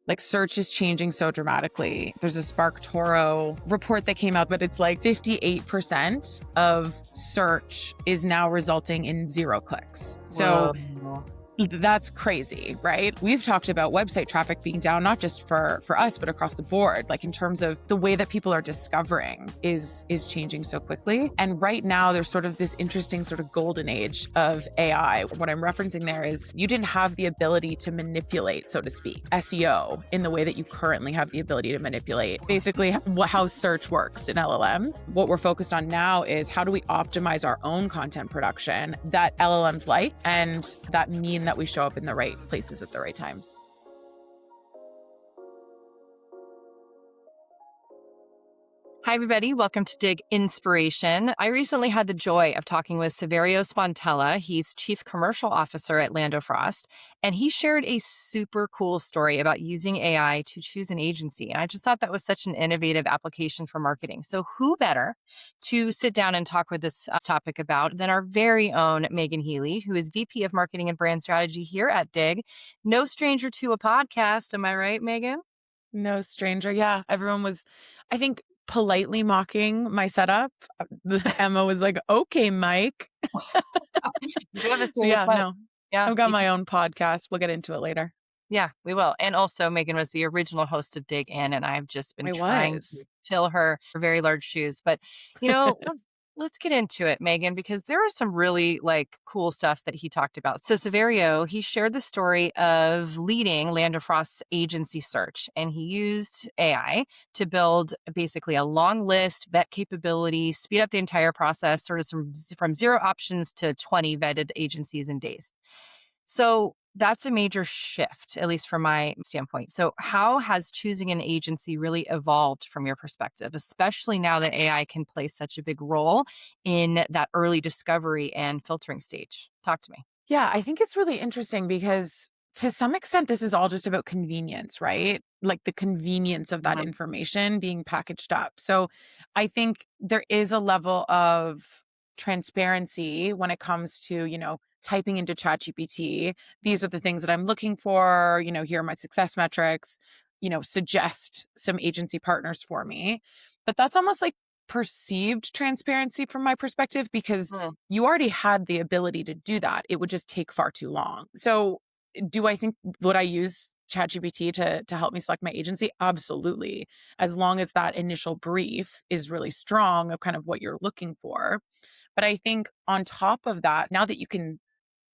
Like search is changing so dramatically. There's a Spark Toro report that came out, but it's like 58% of search is now resulting in 0 clicks. So Whoa. that's crazy, right? We've talked about website traffic being down, not just for us, but across the board, like in terms of the way that people are discovering is changing so quickly. And right now there's sort of this interesting sort of golden age of AI. What I'm referencing there is you didn't have the ability to manipulate, so to speak, SEO in the way that you currently have the ability to manipulate basically how search works in LLMs. What we're focused on now is how do we optimize our own content production that LLMs like and that mean that we show up in the right places at the right times. Hi, everybody. Welcome to Dig Inspiration. I recently had the joy of talking with Saverio Spontella. He's Chief Commercial Officer at Lando Frost, and he shared a super cool story about using AI to choose an agency. And I just thought that was such an innovative application for marketing. So who better to sit down and talk with this topic about than our very own Meagan Healey, who is VP of Marketing and Brand Strategy here at Dig. No stranger to a podcast. Am I right, Meagan? No stranger. Yeah. Everyone was, I think, politely mocking my setup. Emma was like, okay, Mike. You do have a So serious yeah, butt. no, Yeah. I've got my own podcast. We'll get into it later. Yeah, we will. And also, Meagan was the original host of Dig In, and I've just been I trying to was. fill her very large shoes. But let's get into it, Meagan, because there is some really cool stuff that he talked about. So Saverio, he shared the story of leading Land of Frost's agency search, and he used AI to build basically a long list, vet capability, speed up the entire process, sort of from 0 options to 20 vetted agencies in days. So that's a major shift, at least from my standpoint. So, how has choosing an agency really evolved from your perspective, especially now that AI can play such a big role in that early discovery and filtering stage? Talk to me. Yeah, I think it's really interesting because to some extent, this is all just about convenience, right? Like the convenience of that Mhm. information being packaged up. So I think there is a level of transparency when it comes to, typing into ChatGPT. These are the things that I'm looking for. Here are my success metrics, suggest some agency partners for me. But that's almost like perceived transparency from my perspective because Mm. you already had the ability to do that. It would just take far too long. So do I think, would I use ChatGPT to help me select my agency? Absolutely. As long as that initial brief is really strong of kind of what you're looking for. But I think on top of that, now that you can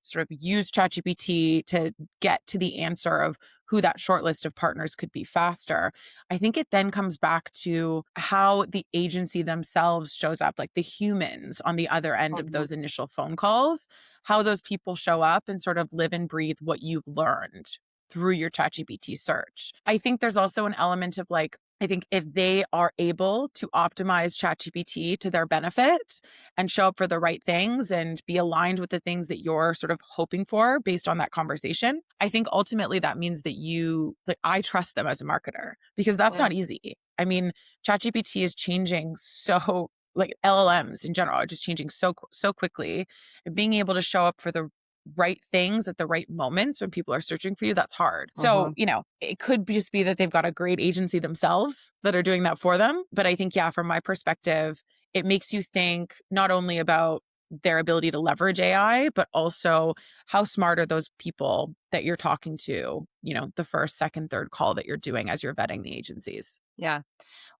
sort of use ChatGPT to get to the answer of who that short list of partners could be faster, I think it then comes back to how the agency themselves shows up, like the humans on the other end of Mhm. those initial phone calls, how those people show up and sort of live and breathe what you've learned through your ChatGPT search. I think there's also an element of I think if they are able to optimize ChatGPT to their benefit and show up for the right things and be aligned with the things that you're sort of hoping for based on that conversation, I think ultimately that means that I trust them as a marketer because that's Mm. not easy. I mean, ChatGPT is changing so LLMs in general are just changing so quickly, and being able to show up for the right things at the right moments when people are searching for you, that's hard. So, Mhm. it could just be that they've got a great agency themselves that are doing that for them. But I think, yeah, from my perspective, it makes you think not only about their ability to leverage AI, but also how smart are those people that you're talking to, the first, second, third call that you're doing as you're vetting the agencies. Yeah.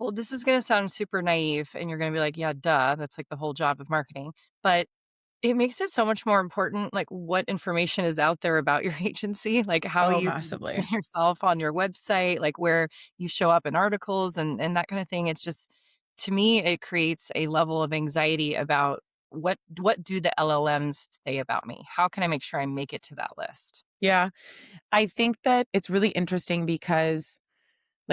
Well, this is going to sound super naive, and you're going to be like, yeah, duh. That's like the whole job of marketing. But it makes it so much more important, what information is out there about your agency, like how Oh, you massively. present yourself on your website, like where you show up in articles and that kind of thing. It's just, to me, it creates a level of anxiety about what do the LLMs say about me? How can I make sure I make it to that list? Yeah. I think that it's really interesting because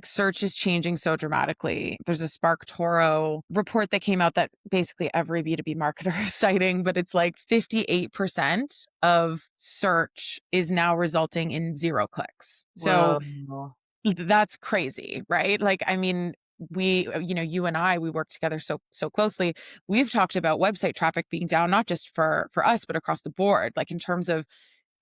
search is changing so dramatically. There's a Spark Toro report that came out that basically every B2B marketer is citing, but it's like 58% of search is now resulting in 0 clicks. So Whoa. that's crazy, right? I mean, you and I, we work together so closely. We've talked about website traffic being down, not just for us, but across the board, like in terms of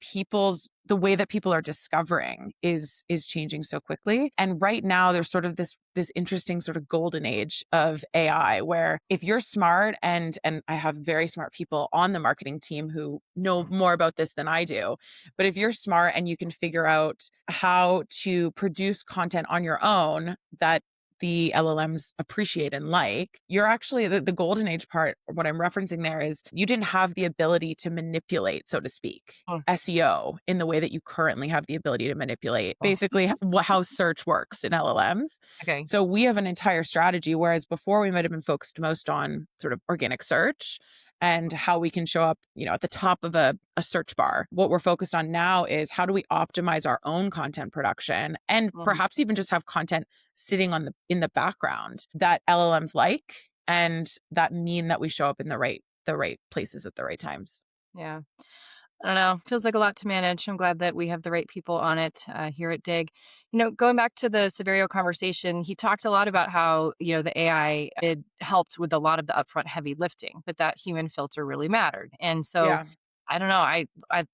the way that people are discovering is changing so quickly. And right now there's sort of this interesting sort of golden age of AI where if you're smart, and I have very smart people on the marketing team who know more about this than I do, but if you're smart and you can figure out how to produce content on your own that the LLMs appreciate and like, you're actually the golden age part. What I'm referencing there is you didn't have the ability to manipulate, so to speak, Oh, SEO in the way that you currently have the ability to manipulate oh, basically how search works in LLMs. okay. So we have an entire strategy, whereas before we might have been focused most on sort of organic search and how we can show up, at the top of a search bar. What we're focused on now is how do we optimize our own content production and Mhm. perhaps even just have content sitting in the background that LLMs like and that mean that we show up in the right places at the right times. Yeah. I don't know. Feels like a lot to manage. I'm glad that we have the right people on it here at Dig. Going back to the Severio conversation, he talked a lot about how, the AI, it helped with a lot of the upfront heavy lifting, but that human filter really mattered. And so Yeah. I don't know.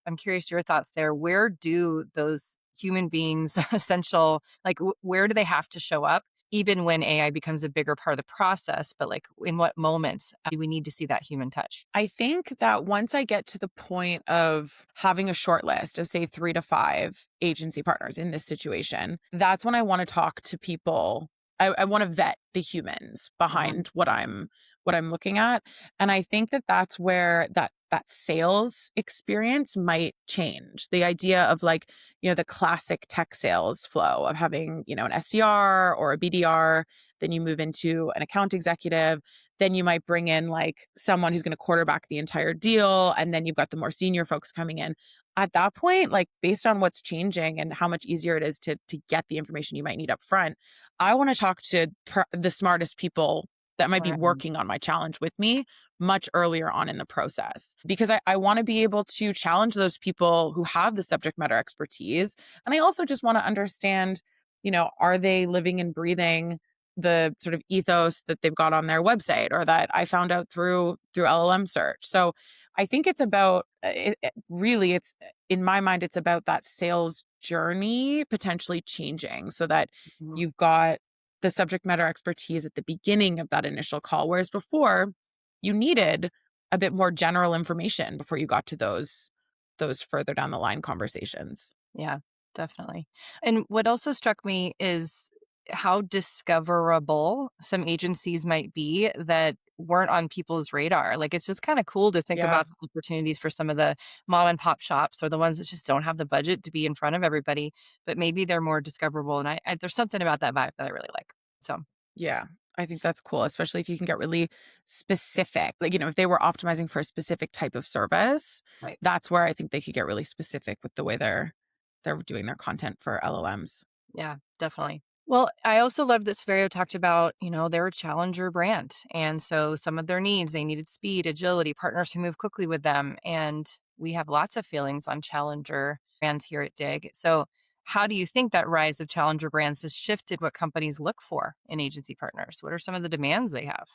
I'm curious your thoughts there. Where do those human beings essential, like where do they have to show up? Even when AI becomes a bigger part of the process, but like in what moments do we need to see that human touch? I think that once I get to the point of having a short list of, say, 3 to 5 agency partners in this situation, that's when I want to talk to people. I want to vet the humans Mhm. behind what I'm looking at. And I think that that's where that sales experience might change. The idea of like, the classic tech sales flow of having, an SDR or a BDR, then you move into an account executive, then you might bring in like someone who's going to quarterback the entire deal. And then you've got the more senior folks coming in. At that point, like based on what's changing and how much easier it is to get the information you might need up front, I want to talk to the smartest people that might be Right. working on my challenge with me much earlier on in the process because I want to be able to challenge those people who have the subject matter expertise. And I also just want to understand, are they living and breathing the sort of ethos that they've got on their website or that I found out through LLM search. So I think it's about really it's in my mind it's about that sales journey potentially changing so that Mhm. you've got the subject matter expertise at the beginning of that initial call whereas before you needed a bit more general information before you got to those further down the line conversations. Yeah, definitely. And what also struck me is how discoverable some agencies might be that weren't on people's radar. Like it's just kind of cool to think Yeah. about the opportunities for some of the mom and pop shops or the ones that just don't have the budget to be in front of everybody, but maybe they're more discoverable. And I there's something about that vibe that I really like. So, Yeah, I think that's cool, especially if you can get really specific. Like, if they were optimizing for a specific type of service, right. that's where I think they could get really specific with the way they're doing their content for LLMs. Yeah, definitely. Well, I also love that Severio talked about, they're a challenger brand. And so some of their needs, they needed speed, agility, partners who move quickly with them. And we have lots of feelings on challenger brands here at Dig. So how do you think that rise of challenger brands has shifted what companies look for in agency partners? What are some of the demands they have?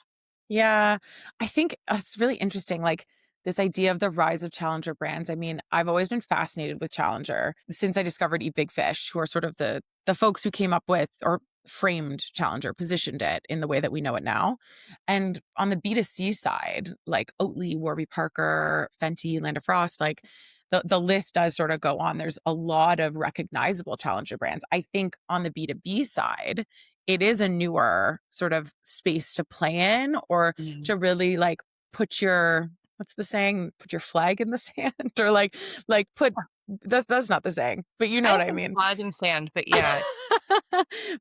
Yeah, I think it's really interesting. Like this idea of the rise of challenger brands. I mean, I've always been fascinated with challenger since I discovered Eat Big Fish, who are sort of the folks who came up with or framed challenger, positioned it in the way that we know it now. And on the B2C side, like Oatly, Warby Parker, Fenty, Land of Frost, like the list does sort of go on. There's a lot of recognizable challenger brands. I think on the B2B side, it is a newer sort of space to play in or Mm. to really like put your what's the saying? Put your flag in the sand or like put that's not the saying, but you know I what don't I think mean. flag and sand, but yeah,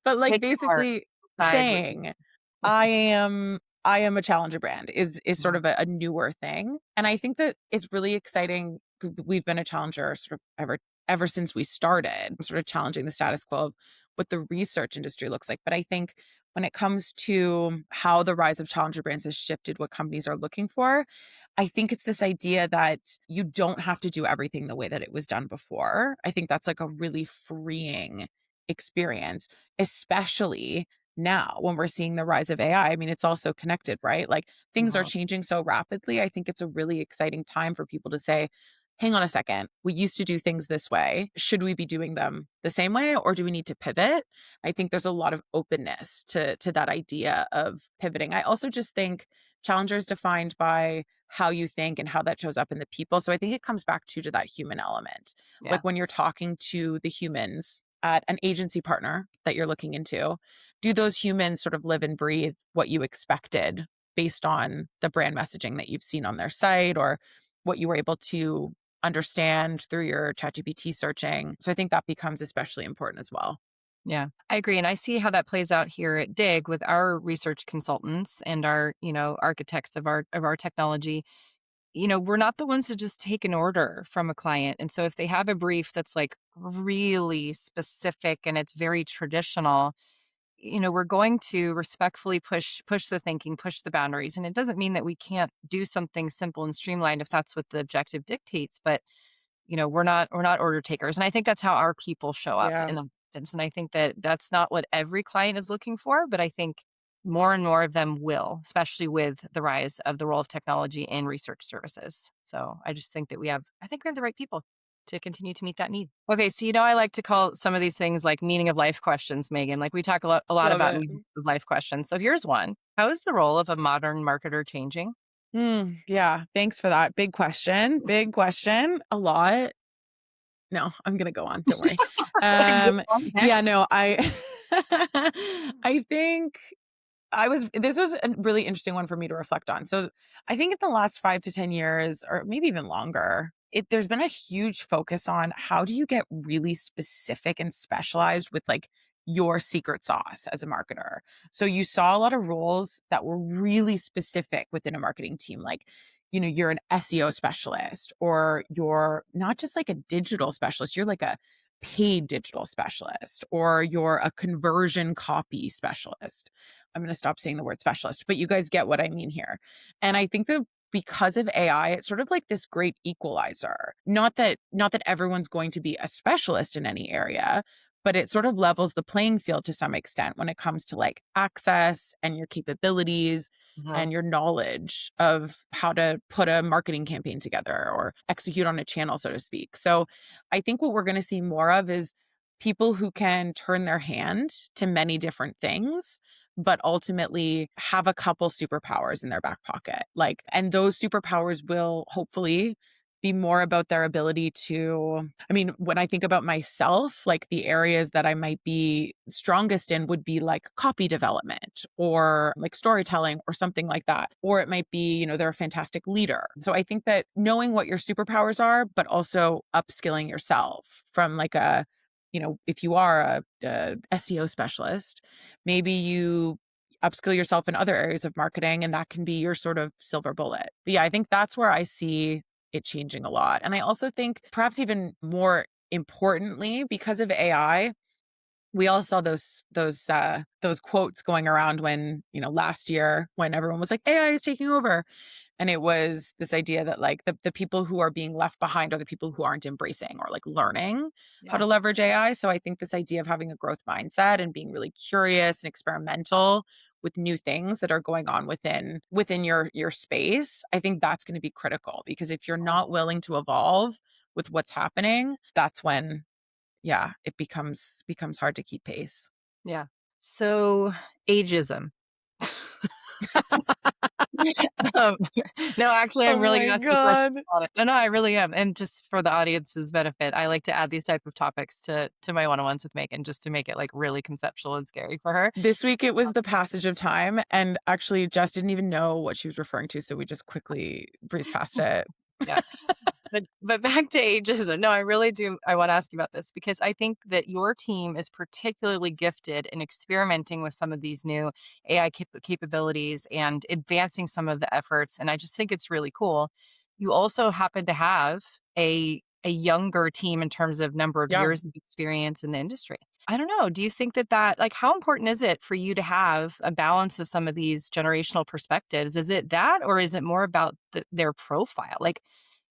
But like take part basically side with saying I am a challenger brand is sort Mhm. of a newer thing. And I think that it's really exciting. We've been a challenger sort of ever since we started, sort of challenging the status quo of what the research industry looks like. But I think when it comes to how the rise of challenger brands has shifted what companies are looking for, I think it's this idea that you don't have to do everything the way that it was done before. I think that's like a really freeing experience, especially now when we're seeing the rise of AI. I mean, it's also connected, right? Like things are Mhm. changing so rapidly. I think it's a really exciting time for people to say, hang on a second, we used to do things this way. Should we be doing them the same way, or do we need to pivot? I think there's a lot of openness to that idea of pivoting. I also just think Challenger is defined by how you think and how that shows up in the people. So I think it comes back to that human element. Yeah. Like when you're talking to the humans at an agency partner that you're looking into, do those humans sort of live and breathe what you expected based on the brand messaging that you've seen on their site or what you were able to understand through your ChatGPT searching? So I think that becomes especially important as well. Yeah, I agree. And I see how that plays out here at Dig with our research consultants and our, architects of our technology. We're not the ones that just take an order from a client. And so if they have a brief that's like really specific and it's very traditional, we're going to respectfully push the thinking, push the boundaries. And it doesn't mean that we can't do something simple and streamlined if that's what the objective dictates, but we're not order takers. And I think that's how our people show up Yeah. in the instance. And I think that that's not what every client is looking for, but I think more and more of them will, especially with the rise of the role of technology in research services. So I just think that I think we have the right people to continue to meet that need. Okay, so I like to call some of these things like meaning of life questions, Megan. Like we talk a lot Love about it. meaning of life questions. So here's one. How is the role of a modern marketer changing? Yeah. Thanks for that. Big question. Big question. A lot. No, I'm gonna go on. Don't worry. Like, move on Yeah, next. no, I I think this was a really interesting one for me to reflect on. So I think in the last 5 to 10 years, or maybe even longer, there's been a huge focus on how do you get really specific and specialized with like your secret sauce as a marketer. So you saw a lot of roles that were really specific within a marketing team, like, you're an SEO specialist, or you're not just like a digital specialist, you're like a paid digital specialist, or you're a conversion copy specialist. I'm going to stop saying the word specialist, but you guys get what I mean here. And I think that because of AI, it's sort of like this great equalizer. Not that everyone's going to be a specialist in any area, but it sort of levels the playing field to some extent when it comes to like access and your capabilities Mhm. and your knowledge of how to put a marketing campaign together or execute on a channel, so to speak. So I think what we're going to see more of is people who can turn their hand to many different things, but ultimately have a couple superpowers in their back pocket. Like, and those superpowers will hopefully be more about their ability to, I mean, when I think about myself, like the areas that I might be strongest in would be like copy development or like storytelling or something like that. Or it might be, they're a fantastic leader. So I think that knowing what your superpowers are, but also upskilling yourself from like if you are a SEO specialist, maybe you upskill yourself in other areas of marketing and that can be your sort of silver bullet. But yeah, I think that's where I see it changing a lot. And I also think perhaps even more importantly, because of AI, we all saw those quotes going around when, last year when everyone was like, AI is taking over. And it was this idea that like the people who are being left behind are the people who aren't embracing or like learning how Yeah. to leverage AI. So I think this idea of having a growth mindset and being really curious and experimental with new things that are going on within your space, I think that's going to be critical, because if you're not willing to evolve with what's happening, that's when, yeah, it becomes hard to keep pace. Yeah. So ageism. Um, no, actually, I'm Oh really my asking a question God. on it. No, I really am. And just for the audience's benefit, I like to add these type of topics to my one-on-ones with Megan just to make it like really conceptual and scary for her. This week it was the passage of time, and actually Jess didn't even know what she was referring to, so we just quickly breezed past it. Yeah. But back to ageism. No, I really do. I want to ask you about this because I think that your team is particularly gifted in experimenting with some of these new AI capabilities and advancing some of the efforts. And I just think it's really cool. You also happen to have a younger team in terms of number of Yeah. years of experience in the industry. I don't know. Do you think that like how important is it for you to have a balance of some of these generational perspectives? Is it that, or is it more about their profile? Like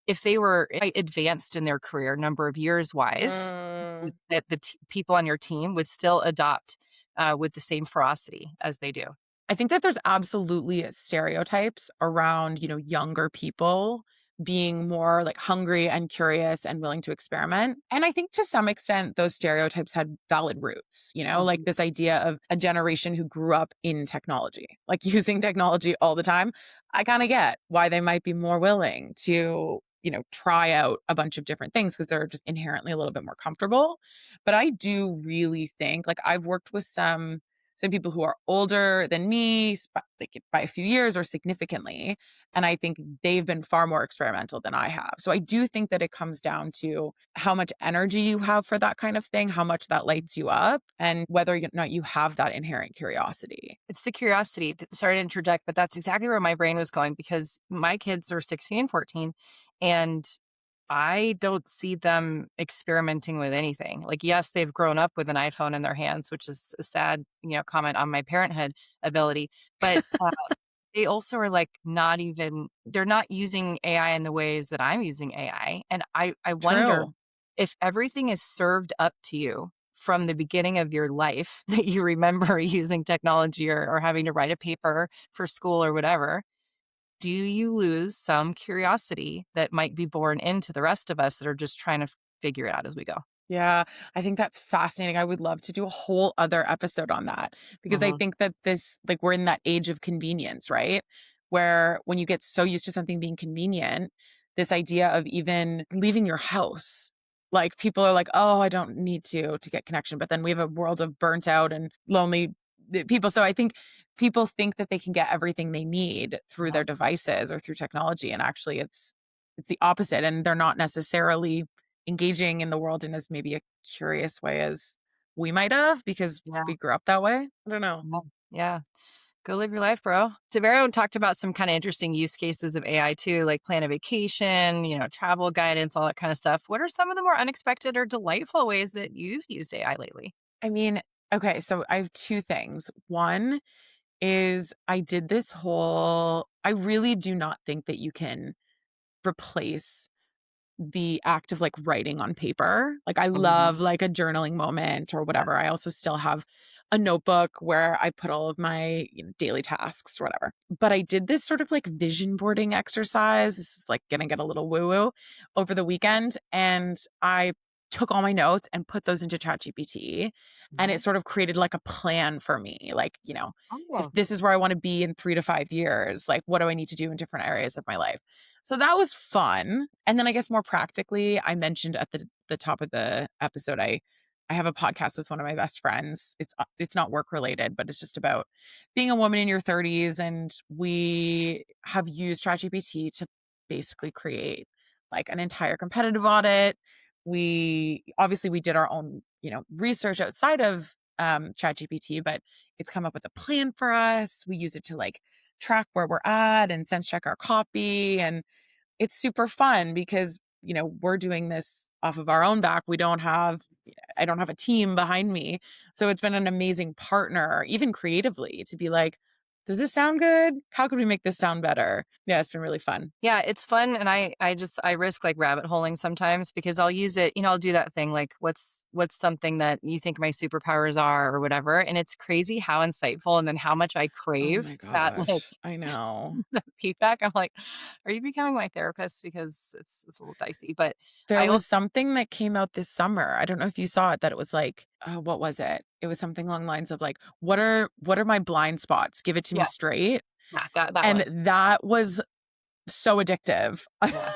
if they were advanced in their career number of years wise, Mm. that the people on your team would still adopt with the same ferocity as they do. I think that there's absolutely stereotypes around, younger people being more like hungry and curious and willing to experiment. And I think to some extent, those stereotypes had valid roots, like Mhm. this idea of a generation who grew up in technology, like using technology all the time. I kind of get why they might be more willing to, try out a bunch of different things because they're just inherently a little bit more comfortable. But I do really think, like, I've worked with some people who are older than me, like by a few years or significantly. And I think they've been far more experimental than I have. So I do think that it comes down to how much energy you have for that kind of thing, how much that lights you up, and whether or not you have that inherent curiosity. It's the curiosity. Sorry to interject, but that's exactly where my brain was going because my kids are 16 and 14, and I don't see them experimenting with anything. Like, yes, they've grown up with an iPhone in their hands, which is a sad, comment on my parenthood ability. But they also are like not even, they're not using AI in the ways that I'm using AI. And I wonder True. if everything is served up to you from the beginning of your life that you remember using technology or having to write a paper for school or whatever, do you lose some curiosity that might be born into the rest of us that are just trying to figure it out as we go? Yeah, I think that's fascinating. I would love to do a whole other episode on that because I Mhm. think that like, we're in that age of convenience, right? Where when you get so used to something being convenient, this idea of even leaving your house, like, people are like, oh, I don't need to get connection. But then we have a world of burnt out and lonely people. So I think people think that they can get everything they need through Yeah. their devices or through technology. And actually it's the opposite. And they're not necessarily engaging in the world in as maybe a curious way as we might have because Yeah. we grew up that way. I don't know. Yeah. Yeah. Go live your life, bro. Tavero talked about some kind of interesting use cases of AI too, like plan a vacation, travel guidance, all that kind of stuff. What are some of the more unexpected or delightful ways that you've used AI lately? I mean, okay, so I have two things. One is I really do not think that you can replace the act of, like, writing on paper. Like, I Mhm. love, like, a journaling moment or whatever. I also still have a notebook where I put all of my, daily tasks or whatever. But I did this sort of, like, vision boarding exercise. This is, like, gonna get a little woo-woo over the weekend, and I took all my notes and put those into ChatGPT, and it Mhm. sort of created, like, a plan for me. Like, if Oh, this is where I wanna be in 3 to 5 years, like, what do I need to do in different areas of my life? So that was fun. And then I guess more practically, I mentioned at the top of the episode, I have a podcast with one of my best friends. It's not work related, but it's just about being a woman in your 30s, and we have used ChatGPT to basically create like an entire competitive audit. We did our own, research outside of ChatGPT, but it's come up with a plan for us. We use it to like track where we're at and sense check our copy. And it's super fun because, we're doing this off of our own back. I don't have a team behind me. So it's been an amazing partner, even creatively, to be like, does this sound good? How could we make this sound better? Yeah, it's been really fun. yeah, it's fun, and I risk like rabbit holing sometimes because I'll use it. I'll do that thing like what's something that you think my superpowers are or whatever, and it's crazy how insightful and then how much I Oh crave my that like gosh. I know. the feedback. I'm like, are you becoming my therapist? Because it's a little dicey, but There I was also something that came out this summer. I don't know if you saw it, that it was like, what was it? It was something along the lines of like, what are my blind spots? Give it to me yeah, straight. yeah, that And one, that was so addictive. yeah.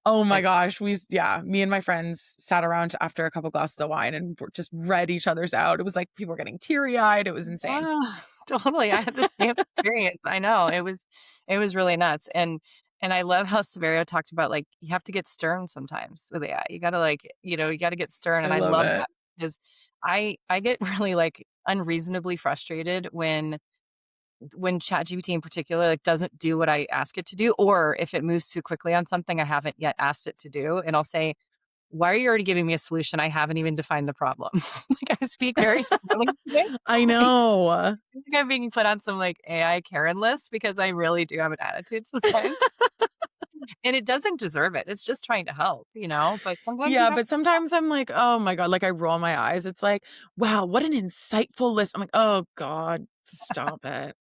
Oh my gosh, yeah, me and my friends sat around after a couple glasses of wine and just read each other's out. It was like people were getting teary-eyed. It was insane. Ah, totally. I had the same experience. I know. It was really nuts. And I love how Severio talked about like you have to get stern sometimes with AI. You gotta like, you gotta get stern. I And I love love it. that because I get really like unreasonably frustrated when ChatGPT in particular like doesn't do what I ask it to do, or if it moves too quickly on something I haven't yet asked it to do. And I'll say, why are you already giving me a solution? I haven't even defined the problem. Like I speak very slowly today. I I know. think I'm being put on some, like, AI Karen list because I really do have an attitude sometimes, and it doesn't deserve it. It's just trying to help, but sometimes you Yeah, have but sometimes I'm like, "Oh my god," like, I roll my eyes. It's like, "Wow, what an insightful list." I'm like, "Oh god, stop it."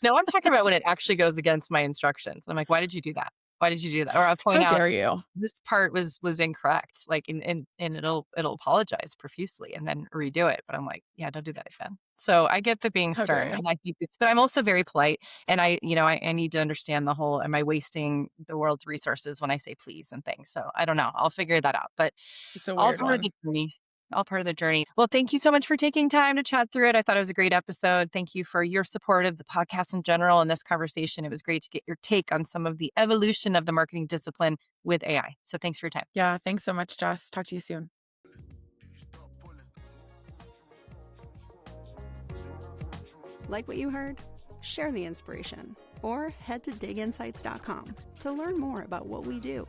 No, I'm talking about when it actually goes against my instructions. I'm like, "Why did you do that?" Why did you do that? Or I'll point How out dare you? this part was incorrect. Like, and it'll apologize profusely and then redo it. But I'm like, yeah, don't do that again. So I get the being How dare stern, you? and I think it's, but I'm also very polite, and I need to understand the whole. Am I wasting the world's resources when I say please and things? So I don't know. I'll figure that out. But It's a all weird part of one. the journey. All part of the journey. Well, thank you so much for taking time to chat through it. I thought it was a great episode. Thank you for your support of the podcast in general and this conversation. It was great to get your take on some of the evolution of the marketing discipline with AI. So thanks for your time. Yeah, thanks so much, Jess. Talk to you soon. Like what you heard? Share the inspiration or head to diginsights.com to learn more about what we do.